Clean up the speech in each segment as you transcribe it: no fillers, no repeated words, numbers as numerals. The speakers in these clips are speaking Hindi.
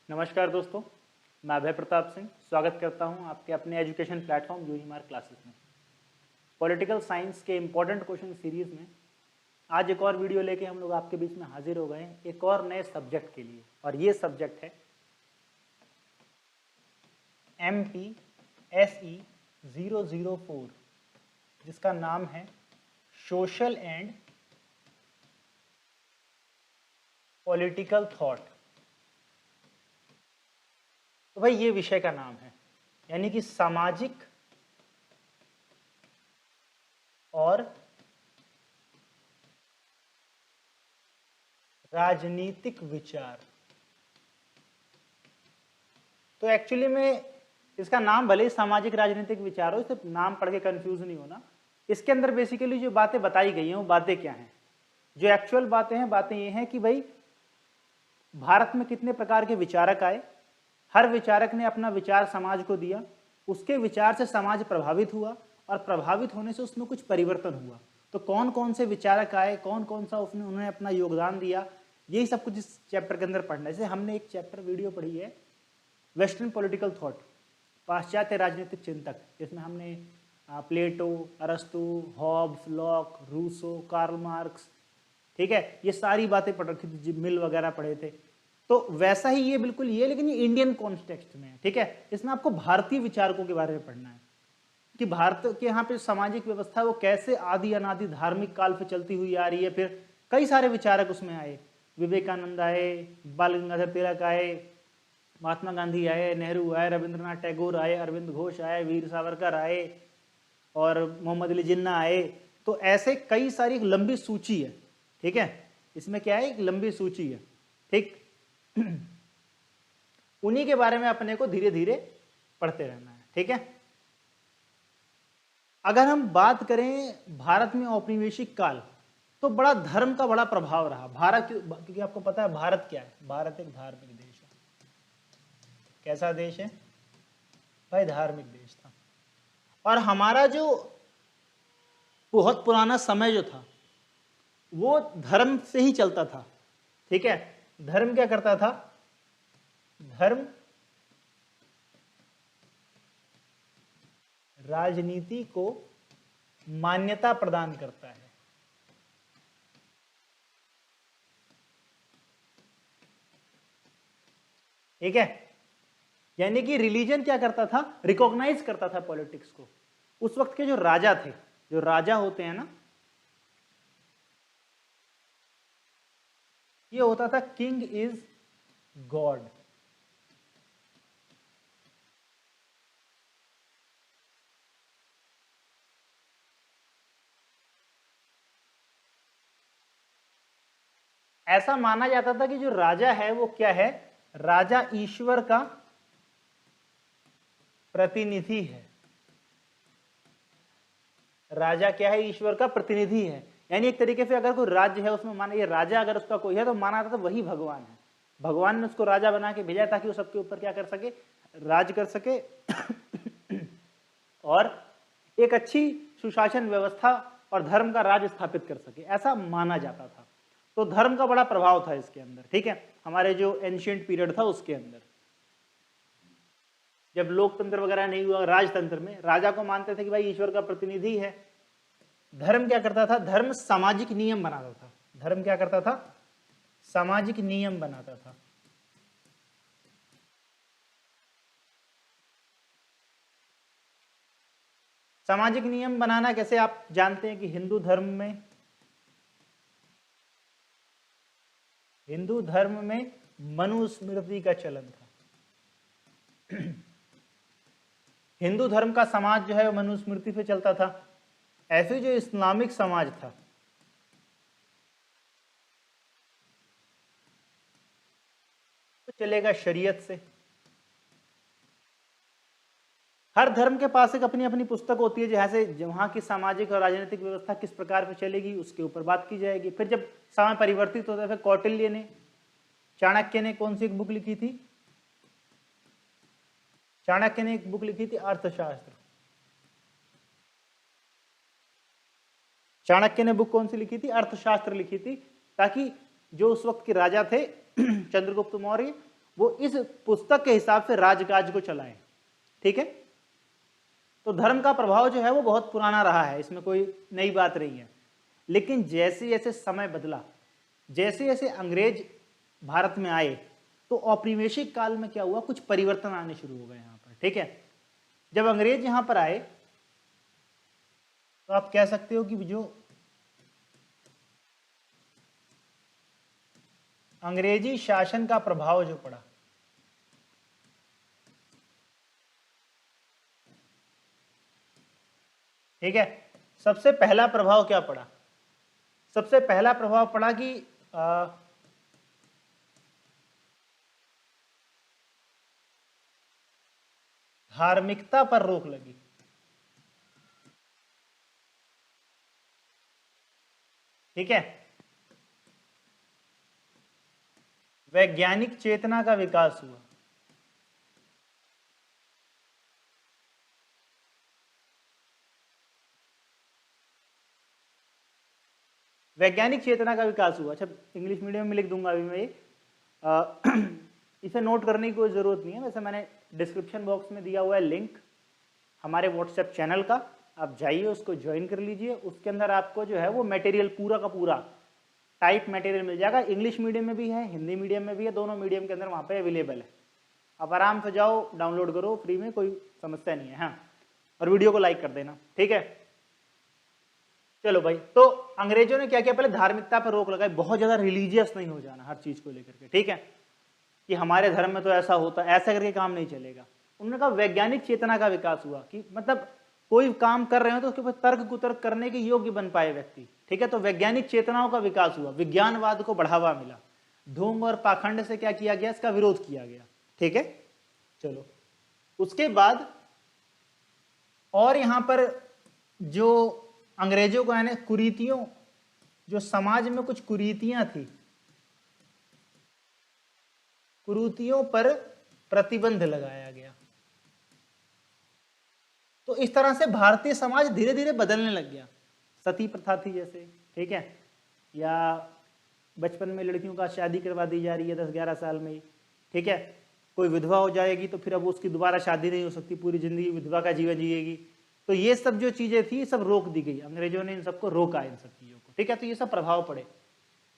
नमस्कार दोस्तों, मैं अभय प्रताप सिंह स्वागत करता हूं आपके अपने एजुकेशन प्लेटफॉर्म यूनिमार क्लासेस में। पॉलिटिकल साइंस के इम्पोर्टेंट क्वेश्चन सीरीज में आज एक और वीडियो लेके हम लोग आपके बीच में हाजिर हो गए हैं एक और नए सब्जेक्ट के लिए, और ये सब्जेक्ट है MPSE 004 जिसका नाम है सोशल एंड पॉलिटिकल थॉट। तो भाई ये विषय का नाम है, यानी कि सामाजिक और राजनीतिक विचार। तो एक्चुअली में इसका नाम भले ही सामाजिक राजनीतिक विचार हो, इसे नाम पढ़ के कंफ्यूज नहीं होना। इसके अंदर बेसिकली जो बातें बताई गई हैं वो बातें क्या हैं, जो एक्चुअल बातें हैं, बातें ये हैं कि भाई भारत में कितने प्रकार के विचारक आए, हर विचारक ने अपना विचार समाज को दिया, उसके विचार से समाज प्रभावित हुआ और प्रभावित होने से उसमें कुछ परिवर्तन हुआ। तो कौन कौन से विचारक आए, कौन कौन सा उन्होंने अपना योगदान दिया, यही सब कुछ इस चैप्टर के अंदर पढ़ना है। जैसे हमने एक चैप्टर वीडियो पढ़ी है वेस्टर्न पॉलिटिकल थॉट, पाश्चात्य राजनीतिक चिंतक, जिसमें हमने प्लेटो, अरस्तु, Hobbes, Locke, Rousseau, Karl Marx, ठीक है, ये सारी बातें पढ़ रखी थी, मिल वगैरह पढ़े थे। तो वैसा ही ये बिल्कुल ये, लेकिन ये इंडियन कॉन्टेक्स्ट में है, ठीक है। इसमें आपको भारतीय विचारकों के बारे में पढ़ना है कि भारत के यहाँ पे सामाजिक व्यवस्था वो कैसे आदि अनादि धार्मिक काल से चलती हुई आ रही है। फिर कई सारे विचारक उसमें आए, विवेकानंद आए, बाल गंगाधर तिलक आए, महात्मा गांधी आए, नेहरू आए, रविंद्रनाथ टैगोर आए, अरविंद घोष आए, वीर सावरकर आए और मोहम्मद अली जिन्ना आए। तो ऐसे कई सारी लंबी सूची है, ठीक है। इसमें क्या है, एक लंबी सूची है, ठीक। उन्हीं के बारे में अपने को धीरे धीरे पढ़ते रहना है, ठीक है। अगर हम बात करें भारत में औपनिवेशिक काल, तो बड़ा धर्म का बड़ा प्रभाव रहा भारत, क्योंकि आपको पता है भारत क्या है, भारत एक धार्मिक देश है। कैसा देश है भाई? धार्मिक देश था। और हमारा जो बहुत पुराना समय जो था वो धर्म से ही चलता था, ठीक है। धर्म क्या करता था? धर्म राजनीति को मान्यता प्रदान करता है, ठीक है। यानी कि रिलीजन क्या करता था? रिकॉग्नाइज करता था पॉलिटिक्स को। उस वक्त के जो राजा थे, जो राजा होते हैं ना, ये होता था किंग इज गॉड। ऐसा माना जाता था कि जो राजा है वो क्या है? राजा ईश्वर का प्रतिनिधि है। राजा क्या है? ईश्वर का प्रतिनिधि है। यानी एक तरीके से अगर कोई राज्य है उसमें माना ये राजा अगर उसका कोई है तो माना जाता था वही भगवान है। भगवान ने उसको राजा बना के भेजा ताकि वो सबके ऊपर क्या कर सके? राज कर सके और एक अच्छी सुशासन व्यवस्था और धर्म का राज स्थापित कर सके, ऐसा माना जाता था। तो धर्म का बड़ा प्रभाव था इसके अंदर, ठीक है। हमारे जो एंशिएंट पीरियड था उसके अंदर, जब लोकतंत्र वगैरह नहीं हुआ, राजतंत्र में राजा को मानते थे कि भाई ईश्वर का प्रतिनिधि है। धर्म क्या करता था? धर्म सामाजिक नियम बनाता था। धर्म क्या करता था? सामाजिक नियम बनाता था। सामाजिक नियम बनाना कैसे? आप जानते हैं कि हिंदू धर्म में मनुस्मृति का चलन था। हिंदू धर्म का समाज जो है वो मनुस्मृति पे चलता था। ऐसे जो इस्लामिक समाज था वो चलेगा शरीयत से। हर धर्म के पास एक अपनी अपनी पुस्तक होती है, जैसे वहां की सामाजिक और राजनीतिक व्यवस्था किस प्रकार से चलेगी उसके ऊपर बात की जाएगी। फिर जब समय परिवर्तित होता है, फिर कौटिल्य ने, चाणक्य ने कौन सी एक बुक लिखी थी? चाणक्य ने एक बुक लिखी थी अर्थशास्त्र। चाणक्य ने बुक कौन सी लिखी थी? अर्थशास्त्र लिखी थी, ताकि जो उस वक्त के राजा थे चंद्रगुप्त मौर्य, वो इस पुस्तक के हिसाब से राजकाज को चलाएं। ठीक है, तो धर्म का प्रभाव जो है वो बहुत पुराना रहा है, इसमें कोई नई बात नहीं है। लेकिन जैसे जैसे समय बदला, जैसे जैसे अंग्रेज भारत में आए, तो औपनिवेशिक काल में क्या हुआ, कुछ परिवर्तन आने शुरू हो गए यहाँ पर। ठीक है, जब अंग्रेज यहाँ पर आए तो आप कह सकते हो कि जो अंग्रेजी शासन का प्रभाव जो पड़ा, ठीक है, सबसे पहला प्रभाव क्या पड़ा? सबसे पहला प्रभाव पड़ा कि धार्मिकता पर रोक लगी। ठीक है, वैज्ञानिक चेतना का विकास हुआ। वैज्ञानिक चेतना का विकास हुआ। अच्छा, इंग्लिश मीडियम में लिख दूंगा अभी मैं ये, इसे नोट करने की कोई ज़रूरत नहीं है। वैसे मैंने डिस्क्रिप्शन बॉक्स में दिया हुआ है लिंक हमारे व्हाट्सएप चैनल का, आप जाइए उसको ज्वाइन कर लीजिए। उसके अंदर आपको जो है वो मटेरियल पूरा का पूरा टाइप मटेरियल मिल जाएगा। इंग्लिश मीडियम में भी है, हिंदी मीडियम में भी है, दोनों मीडियम के अंदर वहाँ पे अवेलेबल है। आप आराम से जाओ, डाउनलोड करो फ्री में, कोई समस्या नहीं है। हाँ, और वीडियो को लाइक कर देना। ठीक है, चलो भाई, तो अंग्रेजों ने क्या किया, पहले धार्मिकता पर रोक लगाई, बहुत ज्यादा रिलीजियस नहीं हो जाना हर चीज को लेकर के। ठीक है, कि हमारे धर्म में तो ऐसा होता, ऐसा करके काम नहीं चलेगा। उन्होंने कहा वैज्ञानिक चेतना का विकास हुआ, कि मतलब कोई काम कर रहे हो तो उसके ऊपर तर्क कुतर्क करने के योग्य बन पाए व्यक्ति। ठीक है, तो वैज्ञानिक चेतनाओं का विकास हुआ, विज्ञानवाद को बढ़ावा मिला, ढोंग और पाखंड से क्या किया गया, इसका विरोध किया गया। ठीक है, चलो उसके बाद और यहां पर जो अंग्रेजों को यानी कुरीतियों, जो समाज में कुछ कुरीतियां थी, कुरीतियों पर प्रतिबंध लगाया गया। तो इस तरह से भारतीय समाज धीरे धीरे बदलने लग गया। सती प्रथा थी जैसे, ठीक है, या बचपन में लड़कियों का शादी करवा दी जा रही है 10-11 साल में ही। ठीक है, कोई विधवा हो जाएगी तो फिर अब उसकी दोबारा शादी नहीं हो सकती, पूरी जिंदगी विधवा का जीवन जिएगी। तो ये सब जो चीजें थी सब रोक दी गई, अंग्रेजों ने इन सबको रोका, इन सब चीजों को। ठीक है, तो ये सब प्रभाव पड़े।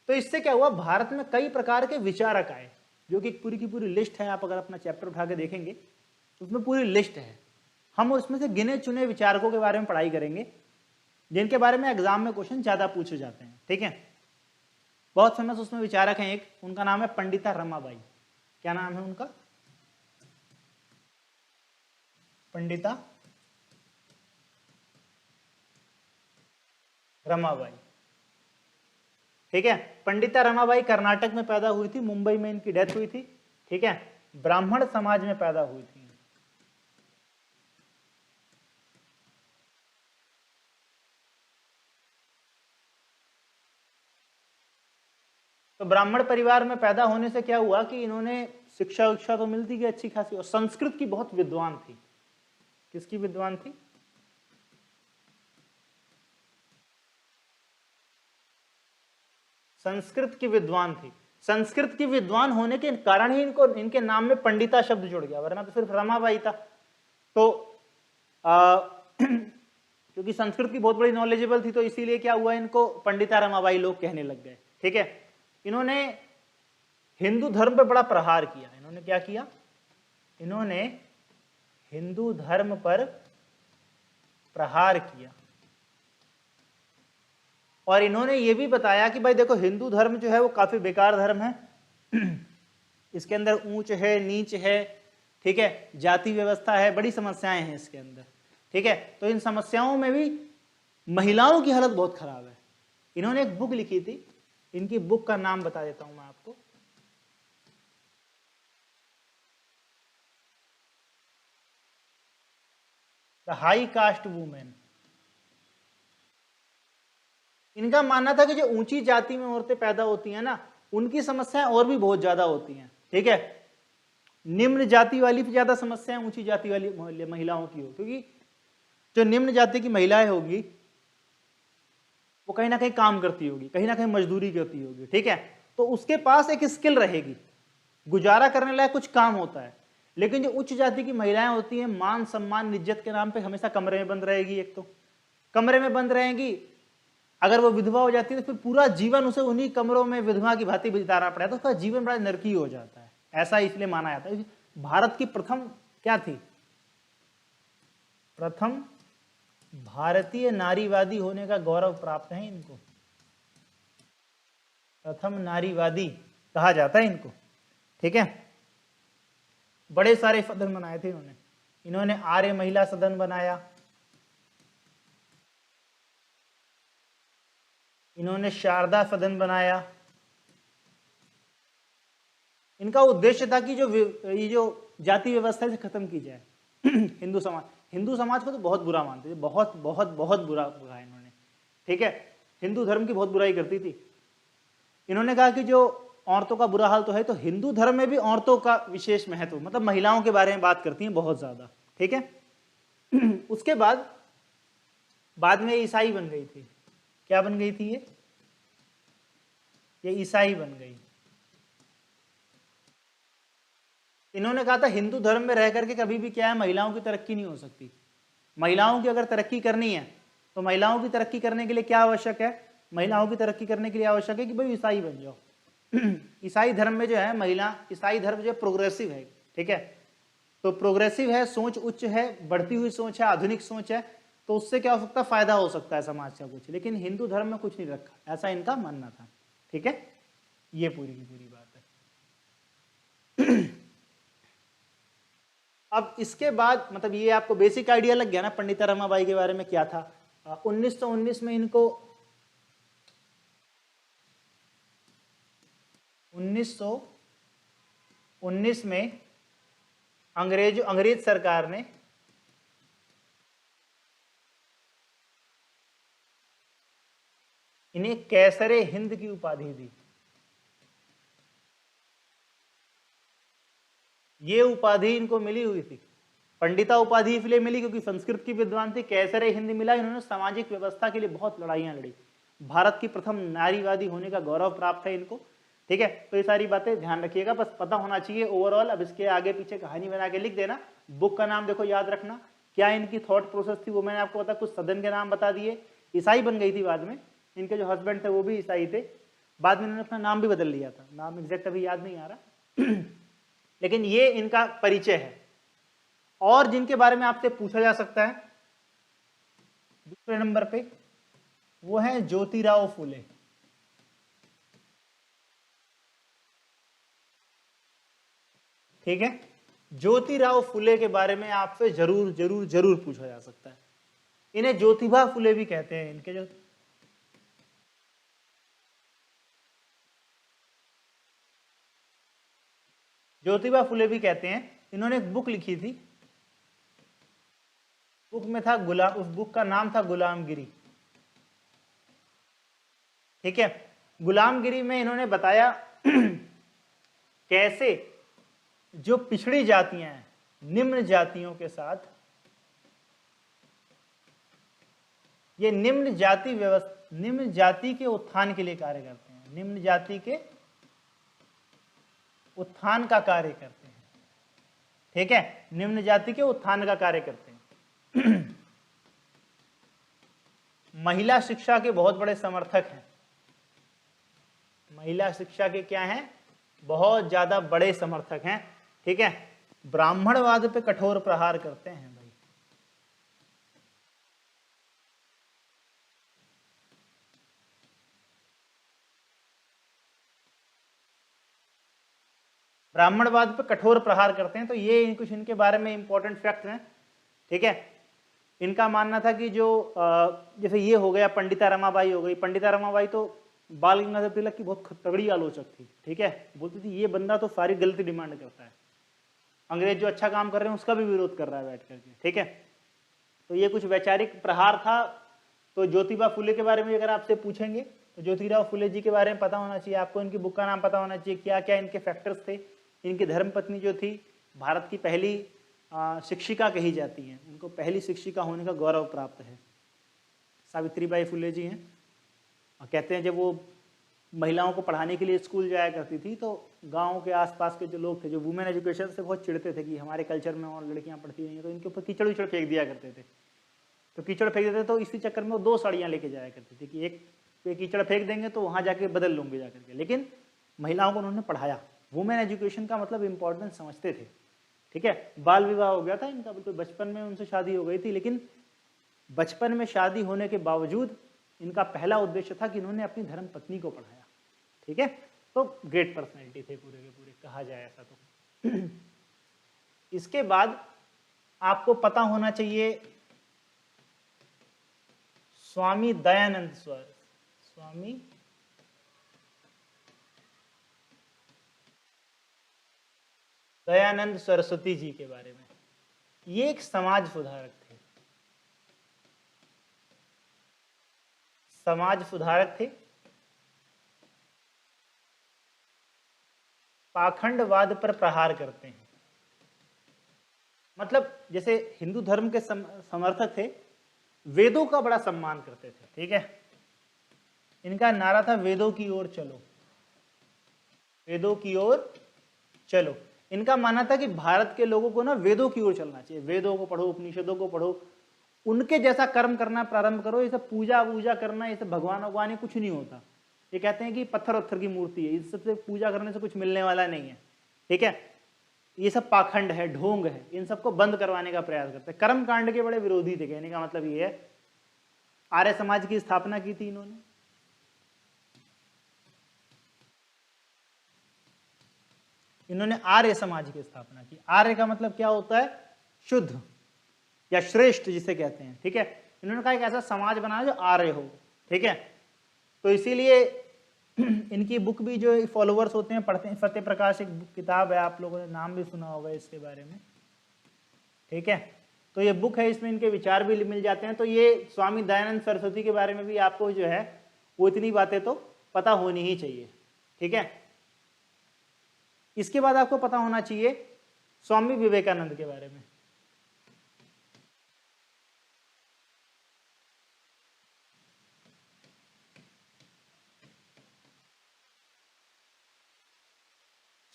तो इससे क्या हुआ, भारत में कई प्रकार के विचारक आए, जो कि पूरी की पूरी लिस्ट है। आप अगर अपना चैप्टर उठा के देखेंगे तो उसमें पूरी लिस्ट है। हम उसमें से गिने चुने विचारकों के बारे में पढ़ाई करेंगे, जिनके बारे में एग्जाम में क्वेश्चन ज्यादा पूछे जाते हैं। ठीक है, बहुत फेमस उसमें विचारक हैं एक, उनका नाम है पंडिता रमाबाई। क्या नाम है उनका? पंडिता रमाबाई। ठीक है, पंडिता रमाबाई कर्नाटक में पैदा हुई थी, मुंबई में इनकी डेथ हुई थी। ठीक है, ब्राह्मण समाज में पैदा हुई थी। तो ब्राह्मण परिवार में पैदा होने से क्या हुआ कि इन्होंने शिक्षा विक्षा तो मिलती गई अच्छी खासी, और संस्कृत की बहुत विद्वान थी। किसकी विद्वान थी? संस्कृत की विद्वान थी। संस्कृत की विद्वान होने के कारण ही इनको, इनके नाम में पंडिता शब्द जुड़ गया, वरना तो सिर्फ रमाबाई था। तो क्योंकि संस्कृत की बहुत बड़ी नॉलेजेबल थी, तो इसीलिए क्या हुआ, इनको पंडिता रमाबाई लोग कहने लग गए। ठीक है, इन्होंने हिंदू धर्म पर बड़ा प्रहार किया। इन्होंने क्या किया, इन्होंने हिंदू धर्म पर प्रहार किया, और इन्होंने ये भी बताया कि भाई देखो, हिंदू धर्म जो है वो काफी बेकार धर्म है, इसके अंदर ऊंच है नीच है, ठीक है, जाति व्यवस्था है, बड़ी समस्याएं हैं इसके अंदर। ठीक है, तो इन समस्याओं में भी महिलाओं की हालत बहुत खराब है। इन्होंने एक बुक लिखी थी, इनकी बुक का नाम बता देता हूं मैं आपको, द हाई कास्ट वुमेन। इनका मानना था कि जो ऊंची जाति में औरतें पैदा होती हैं ना, उनकी समस्याएं और भी बहुत ज्यादा होती हैं। ठीक है, निम्न जाति वाली भी ज्यादा समस्याएं ऊंची जाति वाली महिलाओं की हो, क्योंकि जो निम्न जाति की महिलाएं होगी वो कहीं ना कहीं काम करती होगी, कहीं ना कहीं मजदूरी करती होगी। ठीक है, तो उसके पास एक स्किल रहेगी गुजारा करने लायक कुछ काम होता है। लेकिन जो उच्च जाति की महिलाएं होती हैं, मान सम्मान इज्जत के नाम पे हमेशा कमरे में बंद रहेगी। एक तो कमरे में बंद रहेंगी, अगर वो विधवा हो जाती है तो फिर पूरा जीवन उसे उन्हीं कमरों में विधवा की भांति बिताना पड़ेगा, तो उसका जीवन बड़ा नरकी हो जाता है। ऐसा इसलिए माना जाता है। भारत की प्रथम क्या थी, प्रथम भारतीय नारीवादी होने का गौरव प्राप्त है इनको, प्रथम नारीवादी कहा जाता है इनको। ठीक है, बड़े सारे सदन बनाए थे इन्होंने आर्य महिला सदन बनाया, इन्होंने शारदा सदन बनाया। इनका उद्देश्य था कि ये जो जाति व्यवस्था से खत्म की जाए। हिंदू समाज को तो बहुत बुरा मानते थे, बहुत बहुत बहुत बुरा कहा इन्होंने। ठीक है, हिंदू धर्म की बहुत बुराई करती थी। इन्होंने कहा कि जो औरतों का बुरा हाल तो है, तो हिंदू धर्म में भी औरतों का विशेष महत्व, मतलब महिलाओं के बारे में बात करती हैं बहुत ज्यादा। ठीक है, उसके बाद में ईसाई बन गई थी। क्या बन गई थी ये ईसाई बन गई। इन्होंने कहा था हिंदू धर्म में रह करके कभी भी क्या है, महिलाओं की तरक्की नहीं हो सकती। महिलाओं की अगर तरक्की करनी है तो महिलाओं की तरक्की करने के लिए क्या आवश्यक है, महिलाओं की तरक्की करने के लिए आवश्यक है कि भाई ईसाई बन जाओ। ईसाई धर्म में जो है महिला, ईसाई धर्म जो है प्रोग्रेसिव है। ठीक है, तो प्रोग्रेसिव है, सोच उच्च है, बढ़ती हुई सोच है, आधुनिक सोच है, तो उससे क्या हो सकता है, फायदा हो सकता है समाज का कुछ। लेकिन हिंदू धर्म में कुछ नहीं रखा, ऐसा इनका मानना था। ठीक है, ये पूरी की पूरी बात है। अब इसके बाद मतलब ये आपको बेसिक आइडिया लग गया ना पंडिता रमाबाई के बारे में क्या था। 1919 में इनको 1919 में अंग्रेज सरकार ने इन्हें कैसरे हिंद की उपाधि दी। ये उपाधि इनको मिली हुई थी, पंडिता उपाधि इसलिए मिली क्योंकि संस्कृत की विद्वान थी। कैसरे हिंद मिला, इन्होंने सामाजिक व्यवस्था के लिए बहुत लड़ाइयां लड़ी। भारत की प्रथम नारीवादी होने का गौरव प्राप्त है इनको। ठीक है, तो ये सारी बातें ध्यान रखिएगा, बस पता होना चाहिए ओवरऑल। अब इसके आगे पीछे कहानी बना के लिख देना। बुक का नाम देखो याद रखना, क्या इनकी थॉट प्रोसेस थी वो मैंने आपको बता, कुछ सदन के नाम बता दिए। ईसाई बन गई थी बाद में, इनके जो हस्बैंड थे वो भी ईसाई थे। बाद में इन्होंने अपना नाम भी बदल लिया था, नाम एग्जैक्ट अभी याद नहीं आ रहा। लेकिन ये इनका परिचय है। और जिनके बारे में आपसे पूछा जा सकता है दूसरे नंबर पे, वो है ज्योतिराव फुले। ठीक है, ज्योतिराव फुले के बारे में आपसे जरूर जरूर जरूर पूछा जा सकता है। इन्हें ज्योतिबा फुले भी कहते हैं। इनके जो ज्योतिबा फुले भी कहते हैं। इन्होंने एक बुक लिखी थी, बुक में था उस बुक का नाम था गुलामगिरी। ठीक है, गुलामगिरी में इन्होंने बताया कैसे जो पिछड़ी जातियां हैं निम्न जातियों के साथ, ये निम्न जाति के उत्थान के लिए कार्य करते हैं, निम्न जाति के उत्थान का कार्य करते हैं। ठीक है, निम्न जाति के उत्थान का कार्य करते हैं। महिला शिक्षा के बहुत बड़े समर्थक हैं। महिला शिक्षा के क्या हैं, बहुत ज्यादा बड़े समर्थक हैं। ठीक है, ब्राह्मणवाद पे कठोर प्रहार करते हैं भाई। ब्राह्मणवाद पे कठोर प्रहार करते हैं। तो ये कुछ इनके बारे में इंपॉर्टेंट फैक्ट हैं। ठीक है, इनका मानना था कि जो जैसे ये हो गया पंडिता रमाबाई हो गई। पंडिता रमाबाई तो बाल गंगाधर तिलक की बहुत तगड़ी आलोचक थी। ठीक है, बोलती थी ये बंदा तो सारी गलती डिमांड करता है, अंग्रेज जो अच्छा काम कर रहे हैं उसका भी विरोध कर रहा है बैठ करके। ठीक है, तो ये कुछ वैचारिक प्रहार था। तो ज्योतिबा फुले के बारे में अगर आपसे पूछेंगे तो ज्योतिराव फुले जी के बारे में पता होना चाहिए आपको, इनकी बुक का नाम पता होना चाहिए, क्या क्या इनके फैक्टर्स थे। इनकी धर्मपत्नी जो थी भारत की पहली शिक्षिका कही जाती हैं, उनको पहली शिक्षिका होने का गौरव प्राप्त है, सावित्रीबाई फुले जी हैं। और कहते हैं जब वो महिलाओं को पढ़ाने के लिए स्कूल जाया करती थी, तो गाँव के आसपास के जो लोग थे जो वुमेन एजुकेशन से बहुत चिढ़ते थे कि हमारे कल्चर में और लड़कियाँ पढ़ती नहीं हैं, तो इनके ऊपर कीचड़ उचड़ फेंक दिया करते थे। तो कीचड़ फेंक देते, तो इसी चक्कर में वो 2 साड़ियाँ लेके जाया करती थी कि एक पे कीचड़ फेंक देंगे तो वहाँ जाके बदल लूँगी जा करके। लेकिन महिलाओं को उन्होंने पढ़ाया, वुमेन एजुकेशन का मतलब इम्पोर्टेंस समझते थे। ठीक है, बाल विवाह हो गया था इनका, बिल्कुल बचपन में उनसे शादी हो गई थी, लेकिन बचपन में शादी होने के बावजूद इनका पहला उद्देश्य था कि इन्होंने अपनी धर्म पत्नी को पढ़ाया। ठीक है, तो ग्रेट पर्सनैलिटी थे पूरे के पूरे, कहा जाए ऐसा तो। इसके बाद आपको पता होना चाहिए स्वामी दयानंद स्वामी दयानंद सरस्वती जी के बारे में। ये एक समाज सुधारक थे, समाज सुधारक थे, पाखंडवाद पर प्रहार करते हैं। मतलब जैसे हिंदू धर्म के समर्थक थे, वेदों का बड़ा सम्मान करते थे। ठीक है, इनका नारा था वेदों की ओर चलो, वेदों की ओर चलो। इनका मानना था कि भारत के लोगों को ना वेदों की ओर चलना चाहिए, वेदों को पढ़ो, उपनिषदों को पढ़ो, उनके जैसा कर्म करना प्रारंभ करो। ये सब पूजा वूजा करना, ये सब भगवान भगवान कुछ नहीं होता। ये कहते हैं कि पत्थर वत्थर की मूर्ति है, इस सबसे पूजा करने से कुछ मिलने वाला नहीं है। ठीक है, ये सब पाखंड है, ढोंग है, इन सबको बंद करवाने का प्रयास करते हैं। कर्म कांड के बड़े विरोधी थे। कहने का मतलब ये है, आर्य समाज की स्थापना की थी इन्होंने। इन्होंने आर्य समाज की स्थापना की। आर्य का मतलब क्या होता है? शुद्ध या श्रेष्ठ जिसे कहते हैं। ठीक है, इन्होंने कहा एक ऐसा समाज बनाया जो आर्य हो। ठीक है, तो इसीलिए इनकी बुक भी जो फॉलोअर्स होते हैं पढ़ते हैं। फतेह प्रकाश एक किताब है, आप लोगों ने नाम भी सुना होगा इसके बारे में। ठीक है, तो ये बुक है, इसमें इनके विचार भी मिल जाते हैं। तो ये स्वामी दयानंद सरस्वती के बारे में भी आपको जो है वो इतनी बातें तो पता होनी ही चाहिए। ठीक है, इसके बाद आपको पता होना चाहिए स्वामी विवेकानंद के बारे में।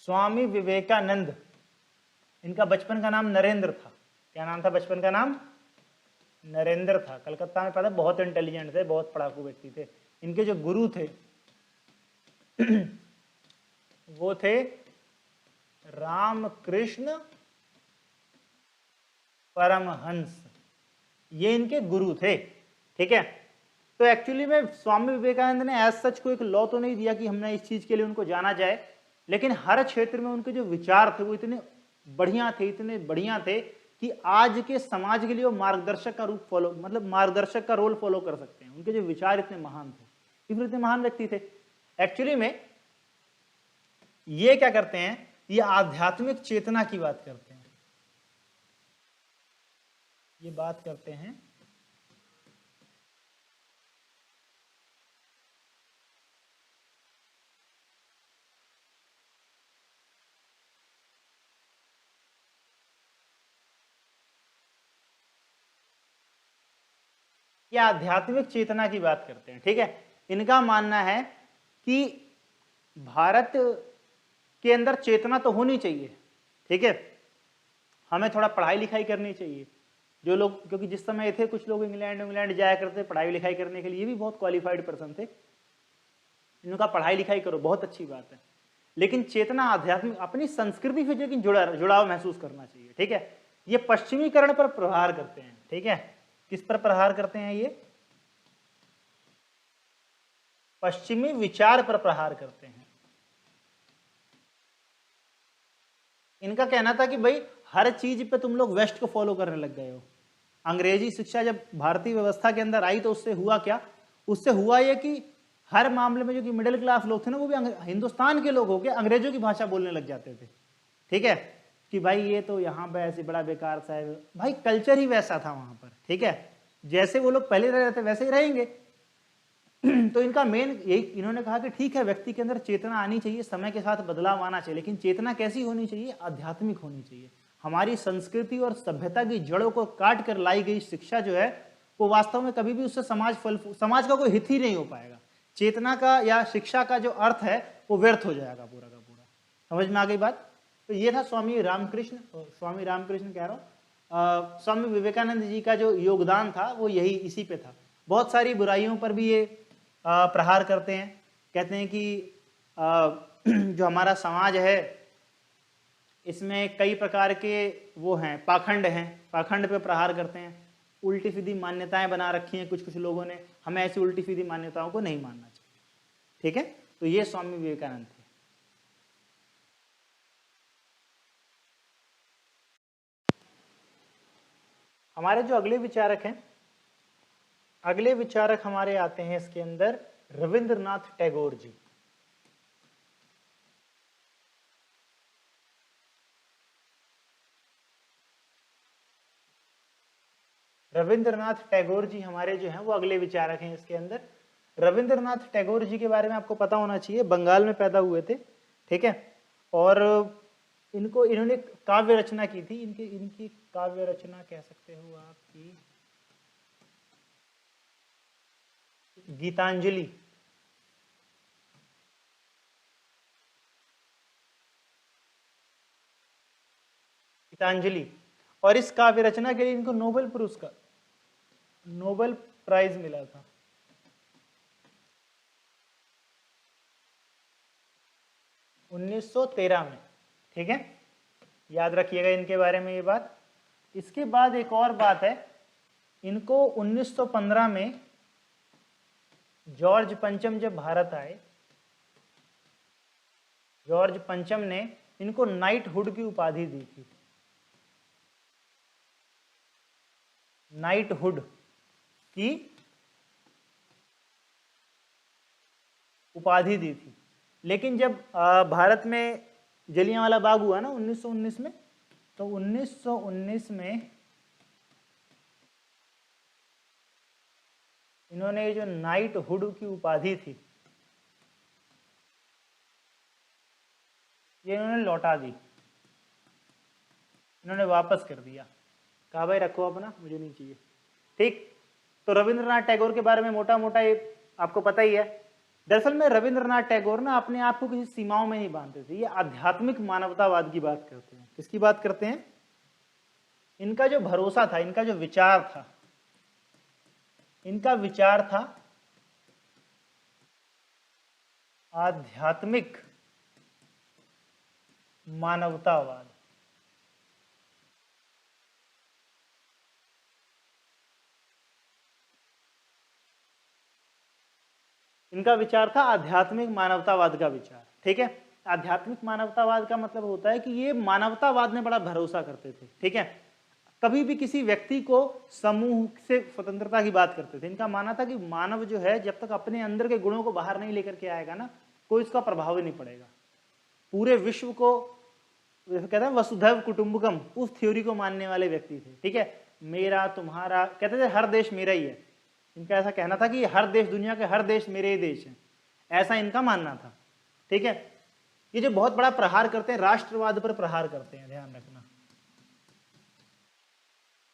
स्वामी विवेकानंद, इनका बचपन का नाम नरेंद्र था। क्या नाम था बचपन का नाम? नरेंद्र था। कलकत्ता में पता, बहुत इंटेलिजेंट थे, बहुत पढ़ाकू व्यक्ति थे। इनके जो गुरु थे वो थे रामकृष्ण परमहंस, ये इनके गुरु थे। ठीक है, तो एक्चुअली में स्वामी विवेकानंद ने एज सच को एक लॉ तो नहीं दिया कि हमने इस चीज के लिए उनको जाना जाए, लेकिन हर क्षेत्र में उनके जो विचार थे वो इतने बढ़िया थे, इतने बढ़िया थे कि आज के समाज के लिए वो मार्गदर्शक का रूप फॉलो, मतलब मार्गदर्शक का रोल फॉलो कर सकते हैं। उनके जो विचार इतने महान थे, इतने महान व्यक्ति थे। एक्चुअली में ये क्या करते हैं, ये आध्यात्मिक चेतना की बात करते हैं। ये बात करते हैं ये आध्यात्मिक चेतना की बात करते हैं। ठीक है, इनका मानना है कि भारत के अंदर चेतना तो होनी चाहिए। ठीक है, हमें थोड़ा पढ़ाई लिखाई करनी चाहिए। जो लोग, क्योंकि जिस समय थे कुछ लोग इंग्लैंड जाया करते पढ़ाई लिखाई करने के लिए, भी बहुत क्वालिफाइड पर्सन थे। इनका पढ़ाई लिखाई करो, बहुत अच्छी बात है, लेकिन चेतना आध्यात्मिक अपनी संस्कृति से लेकिन जुड़ाव महसूस करना चाहिए। ठीक है, ये पश्चिमीकरण पर प्रहार करते हैं। ठीक है, किस पर प्रहार करते हैं? ये पश्चिमी विचार पर प्रहार करते हैं। इनका कहना था कि भाई हर चीज पे तुम लोग वेस्ट को फॉलो करने लग गए हो। अंग्रेजी शिक्षा जब भारतीय व्यवस्था के अंदर आई तो उससे हुआ क्या? उससे हुआ ये कि हर मामले में जो कि मिडिल क्लास लोग थे ना, वो भी हिंदुस्तान के लोग होके अंग्रेजों की भाषा बोलने लग जाते थे। ठीक है, कि भाई ये तो यहाँ पे ऐसे बड़ा बेकार सा है। भाई कल्चर ही वैसा था वहां पर। ठीक है, जैसे वो लोग पहले रह रहे थे वैसे ही रहेंगे। तो इनका मेन यही, इन्होंने कहा कि ठीक है, व्यक्ति के अंदर चेतना आनी चाहिए, समय के साथ बदलाव आना चाहिए, लेकिन चेतना कैसी होनी चाहिए? आध्यात्मिक होनी चाहिए। हमारी संस्कृति और सभ्यता की जड़ों को काट कर लाई गई शिक्षा जो है वो वास्तव में कभी भी उससे समाज का कोई हित ही नहीं हो पाएगा। चेतना का या शिक्षा का जो अर्थ है वो व्यर्थ हो जाएगा पूरा का पूरा। समझ में आ गई बात? तो ये था स्वामी रामकृष्ण कह रहा हूँ, स्वामी विवेकानंद जी का जो योगदान था वो यही इसी पे था। बहुत सारी बुराइयों पर भी ये प्रहार करते हैं। कहते हैं कि जो हमारा समाज है इसमें कई प्रकार के वो हैं, पाखंड हैं, पाखंड पे प्रहार करते हैं। उल्टी सीधी मान्यताएं बना रखी हैं कुछ कुछ लोगों ने, हमें ऐसी उल्टी सीधी मान्यताओं को नहीं मानना चाहिए। ठीक है, तो ये स्वामी विवेकानंद थे। हमारे जो अगले विचारक हैं, अगले विचारक हमारे आते हैं इसके अंदर रविंद्रनाथ टैगोर जी। रविंद्रनाथ टैगोर जी हमारे जो हैं वो अगले विचारक हैं इसके अंदर। रविंद्रनाथ टैगोर जी के बारे में आपको पता होना चाहिए, बंगाल में पैदा हुए थे। ठीक है, और इन्होंने काव्य रचना की थी। इनकी काव्य रचना कह सकते हो आपकी गीतांजलि। गीतांजलि, और इस काव्य रचना के लिए इनको नोबेल प्राइज मिला था। (1913) में। ठीक है, याद रखिएगा इनके बारे में ये बात। इसके बाद एक और बात है, इनको 1915 में जॉर्ज पंचम जब भारत आए, जॉर्ज पंचम ने इनको नाइटहुड की उपाधि दी थी। नाइटहुड की उपाधि दी थी। लेकिन जब भारत में जलियांवाला बाग हुआ ना 1919 में, तो 1919 में इन्होंने जो नाइटहुड की उपाधि थी ये इन्होंने लौटा दी, इन्होंने वापस कर दिया, कहा भाई रखो अपना, मुझे नहीं चाहिए। ठीक, तो रविंद्रनाथ टैगोर के बारे में मोटा मोटा ये आपको पता ही है। दरअसल में रविंद्रनाथ टैगोर ना अपने आप को किसी सीमाओं में नहीं बांधते थे, ये आध्यात्मिक मानवतावाद की बात करते हैं। किसकी बात करते हैं? इनका जो भरोसा था, इनका जो विचार था, इनका विचार था आध्यात्मिक मानवतावाद। इनका विचार था आध्यात्मिक मानवतावाद का विचार। ठीक है, आध्यात्मिक मानवतावाद का मतलब होता है कि ये मानवतावाद में बड़ा भरोसा करते थे। ठीक है, कभी भी किसी व्यक्ति को समूह से स्वतंत्रता की बात करते थे। इनका मानना था कि मानव जो है जब तक अपने अंदर के गुणों को बाहर नहीं लेकर के आएगा ना, कोई इसका प्रभाव ही नहीं पड़ेगा। पूरे विश्व को कहते हैं वसुधैव कुटुंबकम, उस थ्योरी को मानने वाले व्यक्ति थे। ठीक है, मेरा तुम्हारा, कहते थे हर देश मेरा ही है। इनका ऐसा कहना था कि हर देश, दुनिया के हर देश मेरे ही देश हैं, ऐसा इनका मानना था। ठीक है, ये जो बहुत बड़ा प्रहार करते हैं, राष्ट्रवाद पर प्रहार करते हैं, ध्यान रखना।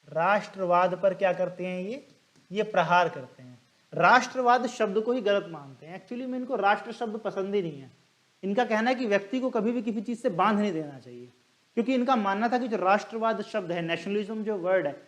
राष्ट्रवाद पर क्या करते हैं ये प्रहार करते हैं। राष्ट्रवाद शब्द को ही गलत मानते हैं। एक्चुअली में इनको राष्ट्र शब्द पसंद ही नहीं है। इनका कहना है कि व्यक्ति को कभी भी किसी चीज से बांध नहीं देना चाहिए, क्योंकि इनका मानना था कि जो राष्ट्रवाद शब्द है, नेशनलिज्म जो वर्ड है,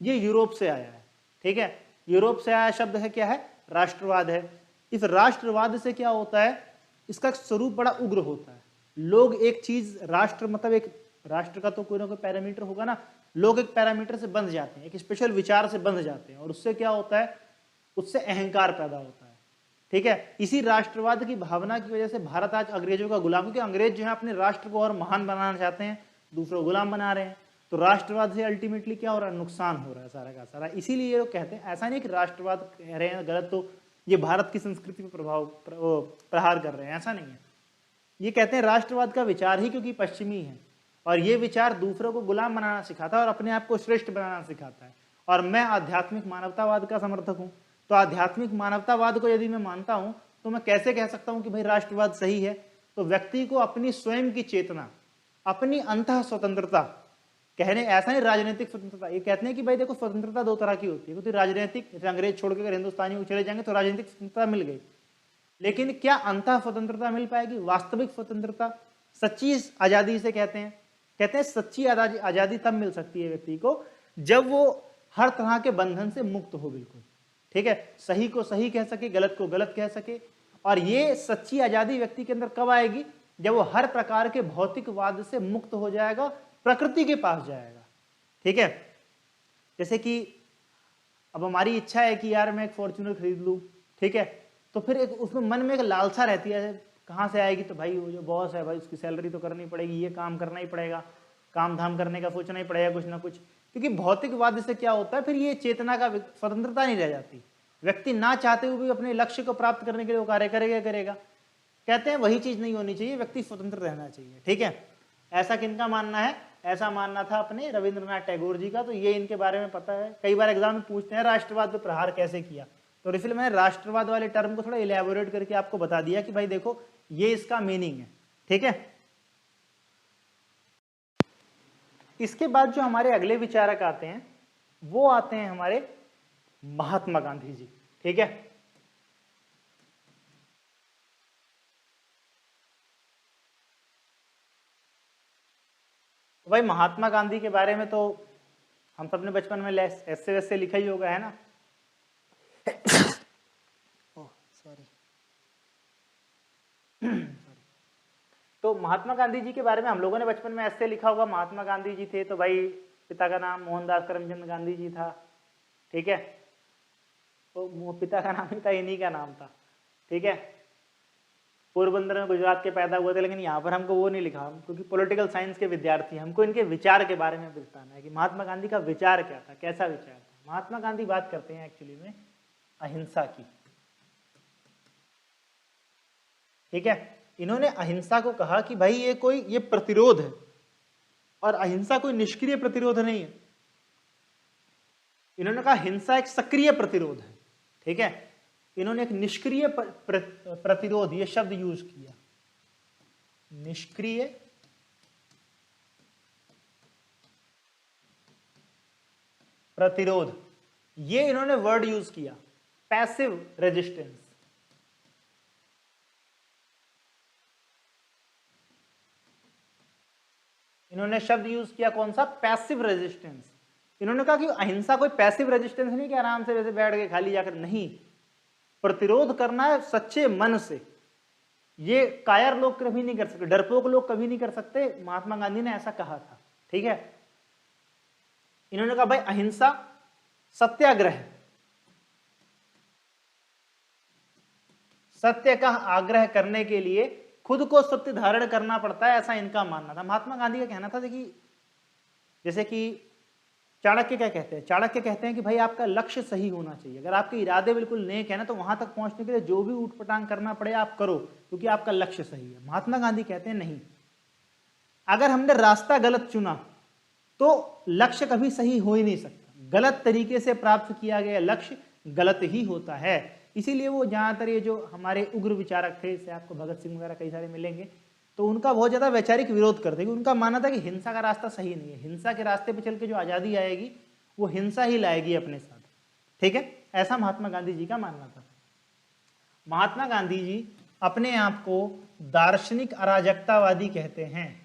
ये यूरोप से आया है। ठीक है, यूरोप से आया शब्द है, क्या है? राष्ट्रवाद है। इस राष्ट्रवाद से क्या होता है, इसका स्वरूप बड़ा उग्र होता है। लोग एक चीज, राष्ट्र मतलब एक राष्ट्र का तो कोई ना कोई पैरामीटर होगा ना, लोग एक पैरामीटर से बंध जाते हैं, एक स्पेशल विचार से बंध जाते हैं, और उससे क्या होता है, उससे अहंकार पैदा होता है। ठीक है, इसी राष्ट्रवाद की भावना की वजह से भारत आज अंग्रेजों का गुलाम, क्योंकि अंग्रेज जो है अपने राष्ट्र को और महान बनाना चाहते हैं, दूसरों को गुलाम बना रहे हैं। तो राष्ट्रवाद से अल्टीमेटली क्या हो रहा है, नुकसान हो रहा है सारा का सारा। इसीलिए ये लोग कहते हैं, ऐसा नहीं कि राष्ट्रवाद कह रहे हैं गलत तो ये भारत की संस्कृति पर प्रहार कर रहे हैं, ऐसा नहीं है। ये कहते हैं राष्ट्रवाद का विचार ही क्योंकि पश्चिमी है, और ये विचार दूसरों को गुलाम बनाना सिखाता है और अपने आप को श्रेष्ठ बनाना सिखाता है। और मैं आध्यात्मिक मानवतावाद का समर्थक हूँ, तो आध्यात्मिक मानवतावाद को यदि मैं मानता हूँ तो मैं कैसे कह सकता हूँ कि भाई राष्ट्रवाद सही है? तो व्यक्ति को अपनी स्वयं की चेतना, अपनी अंतः स्वतंत्रता, कहने ऐसा नहीं राजनीतिक स्वतंत्रता, ये कहते हैं कि भाई देखो स्वतंत्रता दो तरह की होती है, क्योंकि राजनीतिक, जैसे अंग्रेज छोड़ के अगर हिंदुस्तानी चले जाएंगे तो राजनीतिक स्वतंत्रता मिल गई, लेकिन क्या अंतः स्वतंत्रता मिल पाएगी? वास्तविक स्वतंत्रता, सच्ची आजादी से कहते हैं सच्ची आजादी तब मिल सकती है व्यक्ति को जब वो हर तरह के बंधन से मुक्त हो बिल्कुल, ठीक है, सही को सही कह सके, गलत को गलत कह सके। और ये सच्ची आजादी व्यक्ति के अंदर कब आएगी? जब वो हर प्रकार के भौतिकवाद से मुक्त हो जाएगा, प्रकृति के पास जाएगा, ठीक है। जैसे कि अब हमारी इच्छा है कि यार मैं एक फॉर्च्यूनर खरीद लूं, ठीक है, तो फिर एक उसमें मन में एक लालसा रहती है, कहाँ से आएगी? तो भाई वो जो बॉस है भाई उसकी सैलरी तो करनी पड़ेगी, ये काम करना ही पड़ेगा, काम धाम करने का सोचना ही पड़ेगा कुछ ना कुछ। क्योंकि भौतिकवाद से क्या होता है, फिर ये चेतना का स्वतंत्रता नहीं रह जाती, व्यक्ति ना चाहते हुए भी अपने लक्ष्य को प्राप्त करने के लिए वो कार्य करेगा। कहते हैं वही चीज नहीं होनी चाहिए, व्यक्ति स्वतंत्र रहना चाहिए, ठीक है। ऐसा किनका मानना है? ऐसा मानना था अपने रविंद्रनाथ टैगोर जी का। तो ये इनके बारे में पता है, कई बार एग्जाम में पूछते हैं राष्ट्रवाद पे प्रहार कैसे किया, तो इसलिए मैंने राष्ट्रवाद वाले टर्म को थोड़ा इलेबोरेट करके आपको बता दिया कि भाई देखो ये इसका मीनिंग है, ठीक है। इसके बाद जो हमारे अगले विचारक आते हैं वो आते हैं हमारे महात्मा गांधी जी, ठीक है। तो भाई महात्मा गांधी के बारे में तो हम सबने बचपन में ऐसे वैसे लिखा ही होगा, है ना। Oh sorry. तो महात्मा गांधी जी के बारे में हम लोगों ने बचपन में ऐसे लिखा होगा, महात्मा गांधी जी थे तो भाई पिता का नाम मोहनदास करमचंद गांधी जी था, ठीक है। तो पिता का नाम ही था, इन्हीं का नाम था, ठीक है। पोरबंदर में गुजरात के पैदा हुए थे, लेकिन यहाँ पर हमको वो नहीं लिखा, क्योंकि पॉलिटिकल साइंस के विद्यार्थी, हमको इनके विचार के बारे में बताना है कि महात्मा गांधी का विचार क्या था, कैसा विचार था। महात्मा गांधी बात करते हैं एक्चुअली में अहिंसा की, ठीक है। इन्होंने अहिंसा को कहा कि भाई ये प्रतिरोध है, और अहिंसा कोई निष्क्रिय प्रतिरोध नहीं है। इन्होंने कहा हिंसा एक सक्रिय प्रतिरोध है, ठीक है। इन्होंने एक निष्क्रिय प्रतिरोध ये शब्द यूज किया, निष्क्रिय प्रतिरोध, ये इन्होंने वर्ड यूज किया, पैसिव रेजिस्टेंस। इन्होंने शब्द यूज किया कौन सा? Passive resistance. इन्होंने कहा कि अहिंसा कोई पैसिव रेजिस्टेंस नहीं कि आराम से वैसे बैठ के खाली जाकर, नहीं, प्रतिरोध करना है सच्चे मन से। ये कायर लोग कभी नहीं कर सकते, डरपोक लोग कभी नहीं कर सकते। महात्मा गांधी ने ऐसा कहा था, ठीक है। इन्होंने कहा भाई अहिंसा सत्याग्रह, सत्य का आग्रह करने के लिए खुद को सत्य धारण करना पड़ता है, ऐसा इनका मानना था। महात्मा गांधी का कहना था देखिए, जैसे कि चाणक्य क्या कहते हैं? चाणक्य कहते हैं कि भाई आपका लक्ष्य सही होना चाहिए, अगर आपके इरादे बिल्कुल नेक है ना, तो वहां तक पहुंचने के लिए जो भी ऊटपटांग करना पड़े आप करो, क्योंकि आपका लक्ष्य सही है। महात्मा गांधी कहते हैं नहीं, अगर हमने रास्ता गलत चुना तो लक्ष्य कभी सही हो ही नहीं सकता। गलत तरीके से प्राप्त किया गया लक्ष्य गलत ही होता है। इसीलिए वो ज्यादातर ये जो हमारे उग्र विचारक थे, जैसे आपको भगत सिंह वगैरह कई सारे मिलेंगे, तो उनका बहुत ज्यादा वैचारिक विरोध करते हैं। उनका मानना था कि हिंसा का रास्ता सही नहीं है, हिंसा के रास्ते पे चल के जो आजादी आएगी वो हिंसा ही लाएगी अपने साथ, ठीक है। ऐसा महात्मा गांधी जी का मानना था। महात्मा गांधी जी अपने आप को दार्शनिक अराजकतावादी कहते हैं।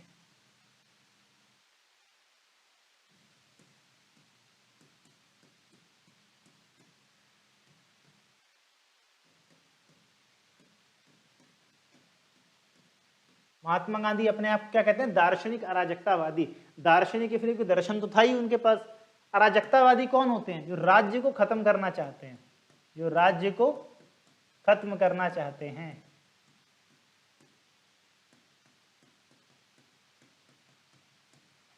महात्मा गांधी अपने आप क्या कहते हैं? दार्शनिक अराजकतावादी। दार्शनिक फिर कोई दर्शन तो था ही उनके पास। अराजकतावादी कौन होते हैं? जो राज्य को खत्म करना चाहते हैं, जो राज्य को खत्म करना चाहते हैं।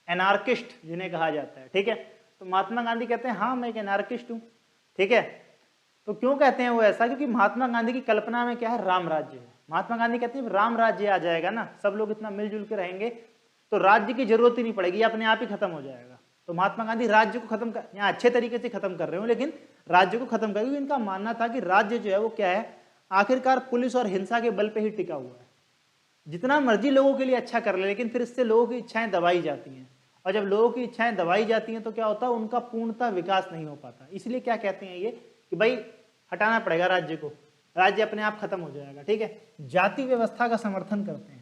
एनार्किस्ट जिन्हें कहा जाता है, ठीक है। तो महात्मा गांधी कहते हैं हाँ मैं एक एनार्किस्ट हूं, ठीक है। तो क्यों कहते हैं वो ऐसा? क्योंकि महात्मा गांधी की कल्पना में क्या है? राम राज्य है। महात्मा गांधी कहते हैं राम राज्य आ जाएगा ना, सब लोग इतना मिलजुल के रहेंगे तो राज्य की जरूरत ही नहीं पड़ेगी, ये अपने आप ही खत्म हो जाएगा। तो महात्मा गांधी राज्य को खत्म कर, यहाँ अच्छे तरीके से खत्म कर रहे हो, लेकिन राज्य को खत्म कर, इनका मानना था कि राज्य जो है वो क्या है, आखिरकार पुलिस और हिंसा के बल पे ही टिका हुआ है। जितना मर्जी लोगों के लिए अच्छा कर ले, लेकिन फिर इससे लोगों की इच्छाएं दबाई जाती हैं, और जब लोगों की इच्छाएं दबाई जाती हैं तो क्या होता है? उनका पूर्णतः विकास नहीं हो पाता। इसलिए क्या कहते हैं ये कि भाई हटाना पड़ेगा राज्य को, राज्य अपने आप खत्म हो जाएगा। ठीक है, जाति व्यवस्था का समर्थन करते हैं।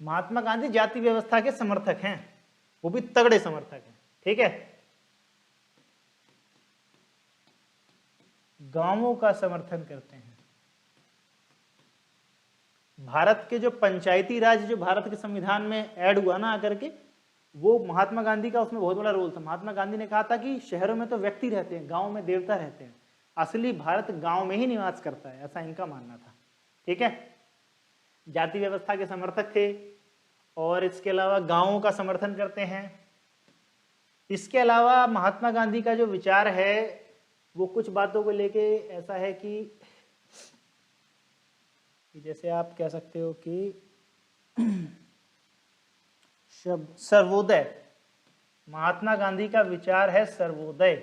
महात्मा गांधी जाति व्यवस्था के समर्थक हैं, वो भी तगड़े समर्थक हैं। ठीक है, गांवों का समर्थन करते हैं। भारत के जो पंचायती राज जो भारत के संविधान में ऐड हुआ ना आकर के, वो महात्मा गांधी का उसमें बहुत बड़ा रोल था। महात्मा गांधी ने कहा था कि शहरों में तो व्यक्ति रहते हैं, गांव में देवता रहते हैं, असली भारत गांव में ही निवास करता है, ऐसा इनका मानना था। ठीक है, जाति व्यवस्था के समर्थक थे और इसके अलावा गांवों का समर्थन करते हैं। इसके अलावा महात्मा गांधी का जो विचार है वो कुछ बातों को लेके ऐसा है कि जैसे आप कह सकते हो कि सर्वोदय, महात्मा गांधी का विचार है सर्वोदय।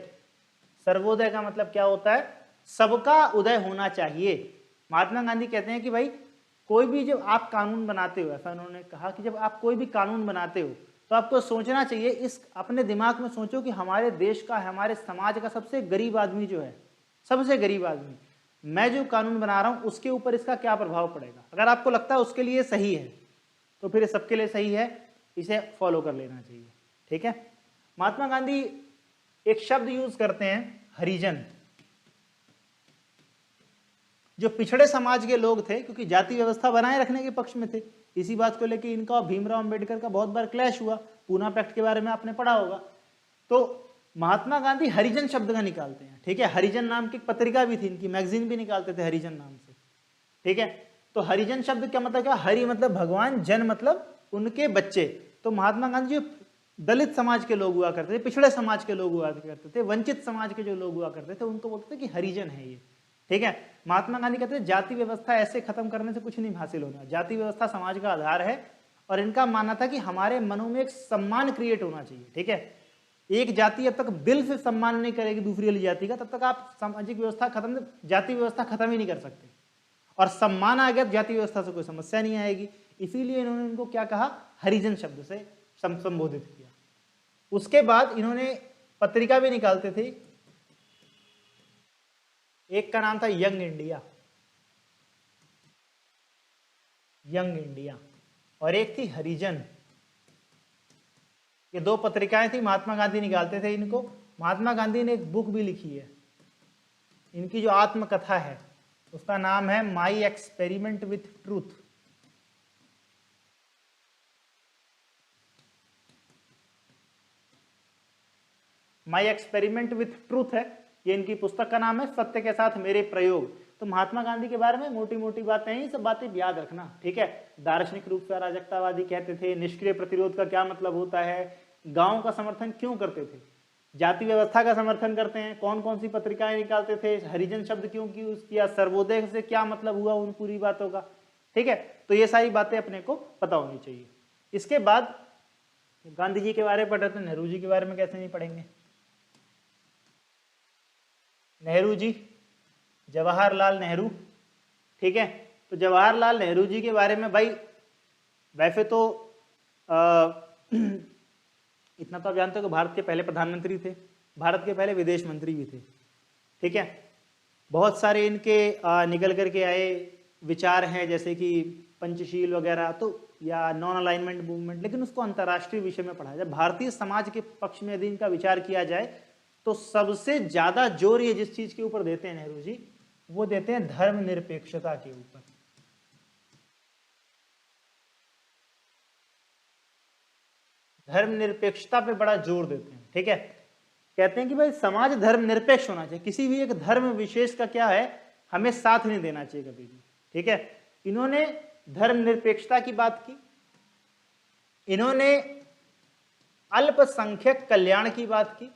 सर्वोदय का मतलब क्या होता है? सबका उदय होना चाहिए। महात्मा गांधी कहते हैं कि भाई कोई भी जब आप कानून बनाते हो, ऐसा उन्होंने कहा कि जब आप कोई भी कानून बनाते हो तो आपको सोचना चाहिए, इस अपने दिमाग में सोचो कि हमारे देश का, हमारे समाज का सबसे गरीब आदमी जो है, सबसे गरीब आदमी, मैं जो कानून बना रहा हूं उसके ऊपर इसका क्या प्रभाव पड़ेगा। अगर आपको लगता है उसके लिए सही है तो फिर सबके लिए सही है, इसे फॉलो कर लेना चाहिए। ठीक है, महात्मा गांधी एक शब्द यूज करते हैं हरिजन, जो पिछड़े समाज के लोग थे, क्योंकि जाति व्यवस्था बनाए रखने के पक्ष में थे। इसी बात को लेकर इनका और भीमराव अंबेडकर का बहुत बार क्लैश हुआ। पूना पैक्ट के बारे में आपने पढ़ा होगा। तो महात्मा गांधी हरिजन शब्द का निकालते हैं। ठीक है, हरिजन नाम की पत्रिका भी थी इनकी, मैगजीन भी निकालते थे हरिजन नाम से। ठीक है, तो हरिजन शब्द क्या मतलब क्या? हरि मतलब भगवान, जन मतलब उनके बच्चे। तो महात्मा गांधी जो दलित समाज के लोग हुआ करते थे, पिछड़े समाज के लोग हुआ करते थे, वंचित समाज के जो लोग हुआ करते थे, उनको बोलते थे कि हरिजन है ये। ठीक है, महात्मा गांधी कहते हैं जाति व्यवस्था ऐसे खत्म करने से कुछ नहीं हासिल होना, जाति व्यवस्था समाज का आधार है। और इनका मानना था कि हमारे मनों में एक सम्मान क्रिएट होना चाहिए। ठीक है, एक जाति जब तक दिल से सम्मान नहीं करेगी दूसरी वाली जाति का, तब तक आप सामाजिक व्यवस्था खत्म, जाति व्यवस्था खत्म ही नहीं कर सकते। और सम्मान आ गया तो जाति व्यवस्था से कोई समस्या नहीं आएगी। इसीलिए इन्होंने इनको क्या कहा? हरिजन शब्द से संबोधित किया। उसके बाद इन्होंने पत्रिका भी निकालते थे, एक का नाम था यंग इंडिया, यंग इंडिया, और एक थी हरिजन। ये दो पत्रिकाएं थी, महात्मा गांधी निकालते थे इनको। महात्मा गांधी ने एक बुक भी लिखी है, इनकी जो आत्मकथा है उसका नाम है my experiment with truth. My experiment with truth है, ये इनकी पुस्तक का नाम है, सत्य के साथ मेरे प्रयोग। तो महात्मा गांधी के बारे में मोटी मोटी बातें हैं, ये सब बातें याद रखना। ठीक है, दार्शनिक रूप से अराजकतावादी कहते थे, निष्क्रिय प्रतिरोध का क्या मतलब होता है, गांव का समर्थन क्यों करते थे, जाति व्यवस्था का समर्थन करते हैं, कौन कौन सी पत्रिकाएं निकालते थे, हरिजन शब्द क्यों यूज किया, सर्वोदय से क्या मतलब हुआ, उन पूरी बातों का। ठीक है, तो ये सारी बातें अपने को पता होनी चाहिए। इसके बाद गांधी जी के बारे में पढ़ रहे थे, नेहरू जी के बारे में कैसे नहीं पढ़ेंगे। नेहरू जी, जवाहरलाल नेहरू। ठीक है, तो जवाहरलाल नेहरू जी के बारे में भाई वैसे तो इतना तो आप जानते हो कि भारत के पहले प्रधानमंत्री थे, भारत के पहले विदेश मंत्री भी थे। ठीक है, बहुत सारे इनके निकल करके आए विचार हैं, जैसे कि पंचशील वगैरह, तो या नॉन अलाइनमेंट मूवमेंट, लेकिन उसको अंतर्राष्ट्रीय विषय में पढ़ा जाए। भारतीय समाज के पक्ष में यदि इनका विचार किया जाए तो सबसे ज्यादा जोर ये जिस चीज के ऊपर देते हैं नेहरू जी, वो देते हैं धर्मनिरपेक्षता के ऊपर। धर्मनिरपेक्षता पे बड़ा जोर देते हैं। ठीक है, कहते हैं कि भाई समाज धर्मनिरपेक्ष होना चाहिए, किसी भी एक धर्म विशेष का क्या है, हमें साथ नहीं देना चाहिए कभी भी। ठीक है, इन्होंने धर्मनिरपेक्षता की बात की, इन्होंने अल्पसंख्यक कल्याण की बात की,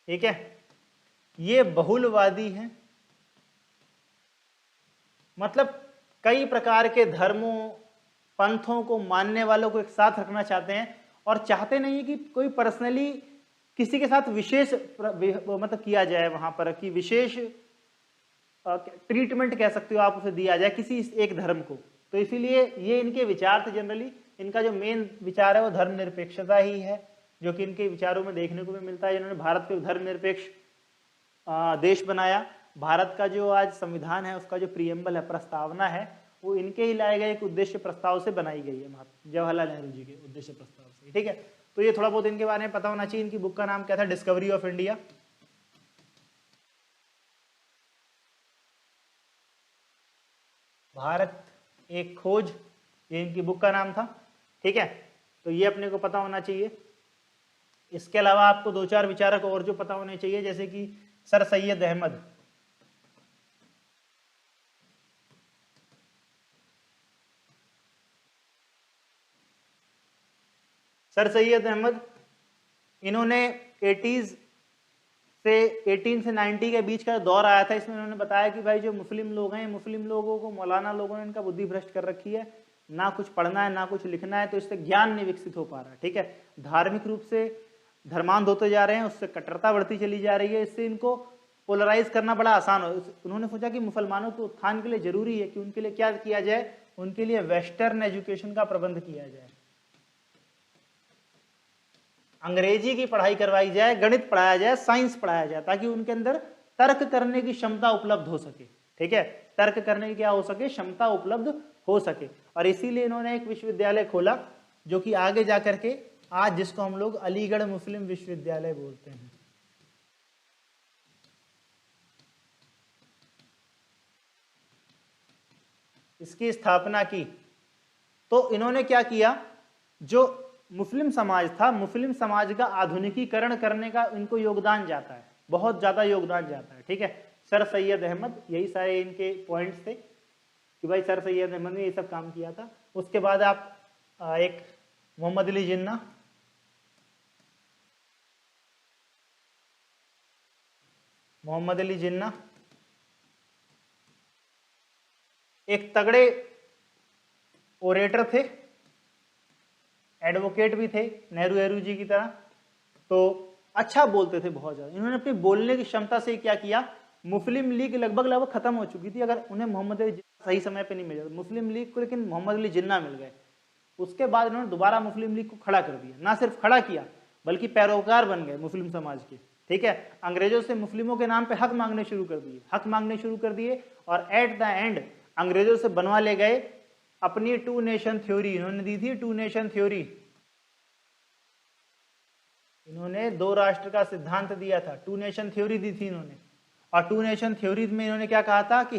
ठीक है, ये बहुलवादी हैं, मतलब कई प्रकार के धर्मों पंथों को मानने वालों को एक साथ रखना चाहते हैं, और चाहते नहीं कि कोई पर्सनली किसी के साथ विशेष मतलब किया जाए, वहां पर कि विशेष ट्रीटमेंट कह सकते हो आप, उसे दिया जाए किसी एक धर्म को। तो इसीलिए ये इनके विचार थे। जनरली इनका जो मेन विचार है वो धर्मनिरपेक्षता ही है, जो कि इनके विचारों में देखने को भी मिलता है। जिन्होंने भारत को धर्मनिरपेक्ष देश बनाया। भारत का जो आज संविधान है उसका जो प्रियम्बल है, प्रस्तावना है, वो इनके ही लाए गए एक उद्देश्य प्रस्ताव से बनाई गई है, जवाहरलाल नेहरू जी के उद्देश्य प्रस्ताव से। ठीक है, तो ये थोड़ा बहुत इनके बारे में पता होना चाहिए। इनकी बुक का नाम क्या था? Discovery of India. भारत एक खोज, ये इनकी बुक का नाम था। ठीक है, तो ये अपने को पता होना चाहिए। इसके अलावा आपको दो चार विचारक और जो पता होने चाहिए, जैसे कि सर सैयद अहमद। सर सैयद अहमद, इन्होंने 18 से 90 के बीच का दौर आया था। इसमें इन्होंने बताया कि भाई जो मुस्लिम लोग हैं, मुस्लिम लोगों को मौलाना लोगों ने इनका बुद्धि भ्रष्ट कर रखी है, ना कुछ पढ़ना है ना कुछ लिखना है, तो इससे ज्ञान नहीं विकसित हो पा रहा है। ठीक है, धार्मिक रूप से धर्मांध होते जा रहे हैं, उससे कट्टरता बढ़ती चली जा रही है, इससे इनको पोलराइज करना बड़ा आसान हो। उन्होंने सोचा कि मुसलमानों के उत्थान के लिए जरूरी है कि उनके लिए क्या किया जाए, उनके लिए वेस्टर्न एजुकेशन का प्रबंध किया जाए, अंग्रेजी की पढ़ाई करवाई जाए, गणित पढ़ाया जाए, साइंस पढ़ाया जाए, ताकि उनके अंदर तर्क करने की क्षमता उपलब्ध हो सके। ठीक है, तर्क करने की क्या हो सके, क्षमता उपलब्ध हो सके। और इसीलिए इन्होंने एक विश्वविद्यालय खोला, जो कि आगे जाकर के आज जिसको हम लोग अलीगढ़ मुस्लिम विश्वविद्यालय बोलते हैं। इसकी स्थापना की। तो इन्होंने क्या किया, जो मुस्लिम समाज था, मुस्लिम समाज का आधुनिकीकरण करने का इनको योगदान जाता है, बहुत ज्यादा योगदान जाता है। ठीक है, सर सैयद अहमद, यही सारे इनके पॉइंट्स थे कि भाई सर सैयद अहमद ने ये सब काम किया था। उसके बाद आप एक मोहम्मद अली जिन्ना, मोहम्मद अली जिन्ना एक तगड़े ओरेटर थे, एडवोकेट भी थे नेहरू जी की तरह, तो अच्छा बोलते थे बहुत ज्यादा। इन्होंने अपनी बोलने की क्षमता से क्या किया, मुस्लिम लीग लगभग खत्म हो चुकी थी अगर उन्हें मोहम्मद अली जिन्ना सही समय पे नहीं मिला मुस्लिम लीग को, लेकिन मोहम्मद अली जिन्ना मिल गए। उसके बाद इन्होंने दोबारा मुस्लिम लीग को खड़ा कर दिया, ना सिर्फ खड़ा किया बल्कि पैरोकार बन गए मुस्लिम समाज के। ठीक है, अंग्रेजों से मुस्लिमों के नाम पे हक मांगने शुरू कर दिए, हक मांगने शुरू कर दिए, और एट द एंड अंग्रेजों से बनवा ले गए अपनी टू नेशन थ्योरी। इन्होंने दी थी टू नेशन थ्योरी, इन्होंने दो राष्ट्र का सिद्धांत दिया था, टू नेशन थ्योरी दी थी इन्होंने। और टू नेशन थ्योरी में इन्होंने क्या कहा था कि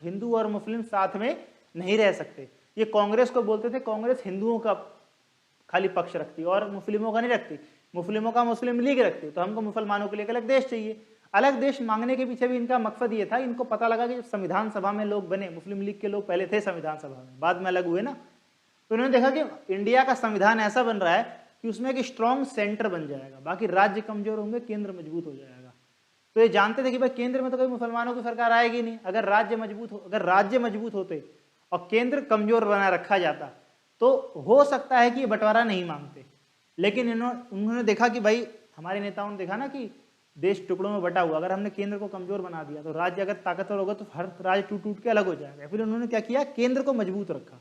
हिंदू और मुस्लिम साथ में नहीं रह सकते। ये कांग्रेस को बोलते थे, कांग्रेस हिंदुओं का खाली पक्ष रखती और मुस्लिमों का नहीं रखती, मुस्लिमों का मुस्लिम लीग रखती, तो हमको मुसलमानों के लिए अलग देश चाहिए। अलग देश मांगने के पीछे भी इनका मकसद ये था, इनको पता लगा कि जब संविधान सभा में लोग बने, मुस्लिम लीग के लोग पहले थे संविधान सभा में, बाद में अलग हुए ना, तो उन्होंने देखा कि इंडिया का संविधान ऐसा बन रहा है कि उसमें एक स्ट्रॉन्ग सेंटर बन जाएगा, बाकी राज्य कमजोर होंगे, केंद्र मजबूत हो जाएगा। तो ये जानते थे कि भाई केंद्र में तो कोई मुसलमानों की सरकार आएगी नहीं, अगर राज्य मजबूत होते और केंद्र कमजोर बना रखा जाता तो हो सकता है कि ये बंटवारा नहीं मांगते। लेकिन उन्होंने देखा कि भाई हमारे नेताओं ने देखा ना कि देश टुकड़ों में बटा हुआ, अगर हमने केंद्र को कमजोर बना दिया तो राज्य अगर ताकतवर होगा तो हर राज्य टूट टूट के अलग हो जाएगा। फिर उन्होंने क्या किया, केंद्र को मजबूत रखा।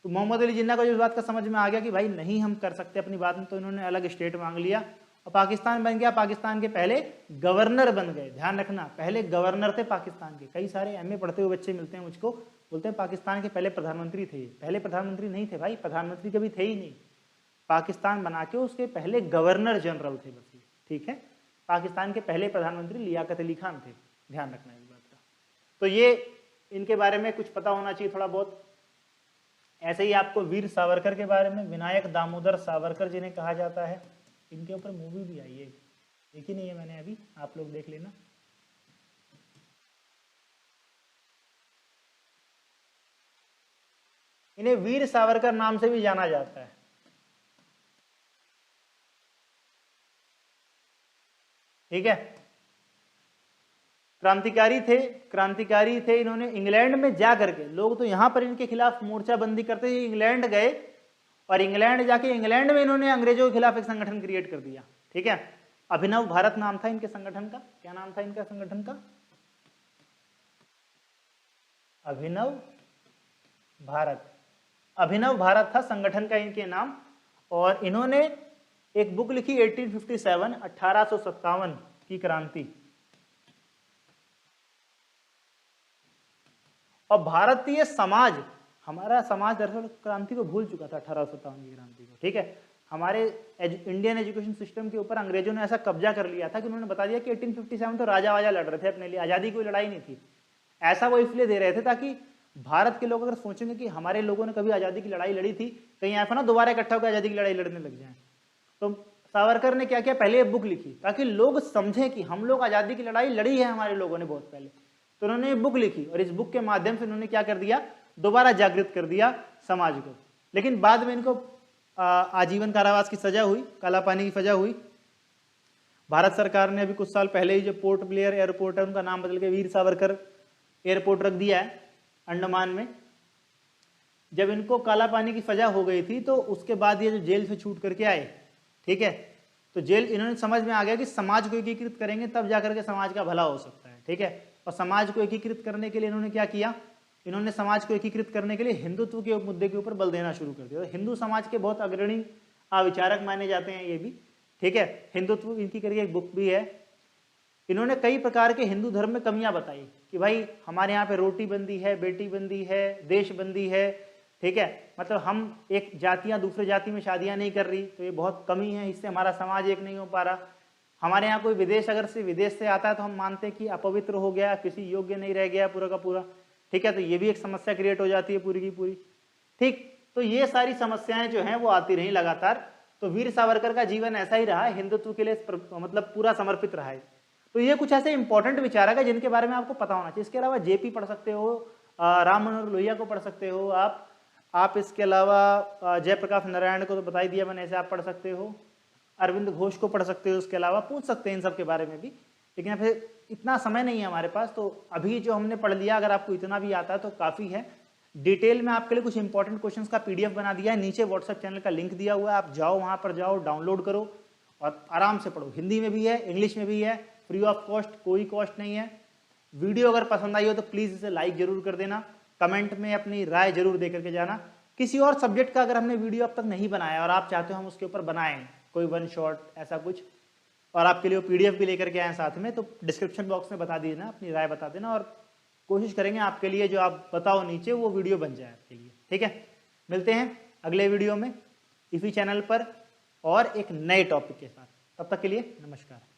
तो मोहम्मद अली जिन्ना को इस बात का समझ में आ गया कि भाई नहीं हम कर सकते अपनी बात में, तो इन्होंने अलग स्टेट मांग लिया और पाकिस्तान बन गया। पाकिस्तान के पहले गवर्नर बन गए, ध्यान रखना, पहले गवर्नर थे पाकिस्तान के। कई सारे एमए पढ़ते हुए बच्चे मिलते हैं मुझको, बोलते हैं पाकिस्तान के पहले प्रधानमंत्री थे। पहले प्रधानमंत्री नहीं थे भाई, प्रधानमंत्री कभी थे ही नहीं, पाकिस्तान बना के उसके पहले गवर्नर जनरल थे बस। ठीक है, पाकिस्तान के पहले प्रधानमंत्री लियाकत अली खान थे, ध्यान रखना इस बात का। तो ये इनके बारे में कुछ पता होना चाहिए थोड़ा बहुत। ऐसे ही आपको वीर सावरकर के बारे में, विनायक दामोदर सावरकर जिन्हें कहा जाता है, इनके ऊपर मूवी भी आई है, देखी नहीं है मैंने अभी, आप लोग देख लेना। इन्हें वीर सावरकर नाम से भी जाना जाता है। ठीक है, क्रांतिकारी थे। इन्होंने इंग्लैंड में जा करके, लोग तो यहां पर इनके खिलाफ मोर्चाबंदी करते हुए इंग्लैंड गए, और इंग्लैंड जाके इंग्लैंड में इन्होंने अंग्रेजों के खिलाफ एक संगठन क्रिएट कर दिया। ठीक है, अभिनव भारत नाम था इनके संगठन का। क्या नाम था इनका संगठन का? अभिनव भारत। अभिनव भारत था संगठन का इनके नाम। और इन्होंने एक बुक लिखी 1857, 1857 की क्रांति। और भारतीय समाज, हमारा समाज दरअसल क्रांति को भूल चुका था 1857 की क्रांति को। ठीक है, हमारे इंडियन एजुकेशन सिस्टम के ऊपर अंग्रेजों ने ऐसा कब्जा कर लिया था कि उन्होंने बता दिया कि 1857 तो राजा वाजा लड़ रहे थे अपने लिए, आज़ादी की कोई लड़ाई नहीं थी। ऐसा वो इसलिए दे रहे थे ताकि भारत के लोग अगर सोचेंगे कि हमारे लोगों ने कभी आज़ादी की लड़ाई लड़ी थी, कहीं ऐसा ना दोबारा इकट्ठा होकर आज़ादी की लड़ाई लड़ने लग जाए। तो सावरकर ने क्या किया, पहले एक बुक लिखी ताकि लोग समझें कि हम लोग आज़ादी की लड़ाई लड़ी है हमारे लोगों ने बहुत पहले। तो उन्होंने एक बुक लिखी और इस बुक के माध्यम से उन्होंने क्या कर दिया, दोबारा जागृत कर दिया समाज को। लेकिन बाद में इनको आजीवन कारावास की सजा हुई, काला पानी की सजा हुई। भारत सरकार ने अभी कुछ साल पहले ही जो पोर्ट ब्लेयर एयरपोर्ट है उनका नाम बदल के वीर सावरकर एयरपोर्ट रख दिया है अंडमान में। जब इनको काला पानी की सजा हो गई थी तो उसके बाद ये जो जेल से छूट करके आए, ठीक है, तो जेल इन्होंने समझ में आ गया कि समाज को एकीकृत करेंगे तब जाकर के समाज का भला हो सकता है। ठीक है, और समाज को एकीकृत करने के लिए इन्होंने क्या किया, इन्होंने समाज को एकीकृत करने के लिए हिंदुत्व के मुद्दे के ऊपर बल देना शुरू कर दिया। तो हिंदू समाज के बहुत अग्रणी विचारक माने जाते हैं ये भी। ठीक है, हिंदुत्व इनकी करके एक बुक भी है। इन्होंने कई प्रकार के हिंदू धर्म में कमियां बताई कि भाई हमारे यहाँ पे रोटी बंदी है, बेटी बंदी है, देश बंदी है। ठीक है, मतलब हम एक जातियां दूसरे जाति में शादियां नहीं कर रही, तो ये बहुत कमी है, इससे हमारा समाज एक नहीं हो पा रहा। हमारे यहाँ कोई विदेश से आता है तो हम मानते हैं कि अपवित्र हो गया, किसी योग्य नहीं रह गया पूरा का पूरा। ठीक है, तो ये भी एक समस्या क्रिएट हो जाती है पूरी की पूरी। ठीक, तो ये सारी समस्याएं जो हैं वो आती रही लगातार। तो वीर सावरकर का जीवन ऐसा ही रहा, हिंदुत्व के लिए मतलब पूरा समर्पित रहा है। तो ये कुछ ऐसे इंपॉर्टेंट विचारक है जिनके बारे में आपको पता होना चाहिए। इसके अलावा जेपी पढ़ सकते हो, राम मनोहर लोहिया को पढ़ सकते हो आप इसके अलावा जयप्रकाश नारायण को तो बता ही दिया मैंने, ऐसे आप पढ़ सकते हो। अरविंद घोष को पढ़ सकते हो, उसके अलावा पूछ सकते हैं इन सब के बारे में भी, लेकिन फिर इतना समय नहीं है हमारे पास। तो अभी जो हमने पढ़ लिया, अगर आपको इतना भी आता है तो काफ़ी है। डिटेल में आपके लिए कुछ इंपॉर्टेंट क्वेश्चंस का पीडीएफ बना दिया है, नीचे व्हाट्सएप चैनल का लिंक दिया हुआ है, आप जाओ वहाँ पर जाओ, डाउनलोड करो और आराम से पढ़ो। हिंदी में भी है, इंग्लिश में भी है, फ्री ऑफ कॉस्ट, कोई कॉस्ट नहीं है। वीडियो अगर पसंद आई हो तो प्लीज़ इसे लाइक जरूर कर देना, कमेंट में अपनी राय जरूर दे करके जाना। किसी और सब्जेक्ट का अगर हमने वीडियो अब तक नहीं बनाया और आप चाहते हो हम उसके ऊपर बनाएं, कोई वन शॉट ऐसा कुछ, और आपके लिए वो पीडीएफ भी लेकर के आए साथ में, तो डिस्क्रिप्शन बॉक्स में बता देना, अपनी राय बता देना और कोशिश करेंगे आपके लिए जो आप बताओ नीचे वो वीडियो बन जाए आपके लिए। ठीक है, मिलते हैं अगले वीडियो में इसी चैनल पर और एक नए टॉपिक के साथ। तब तक के लिए नमस्कार।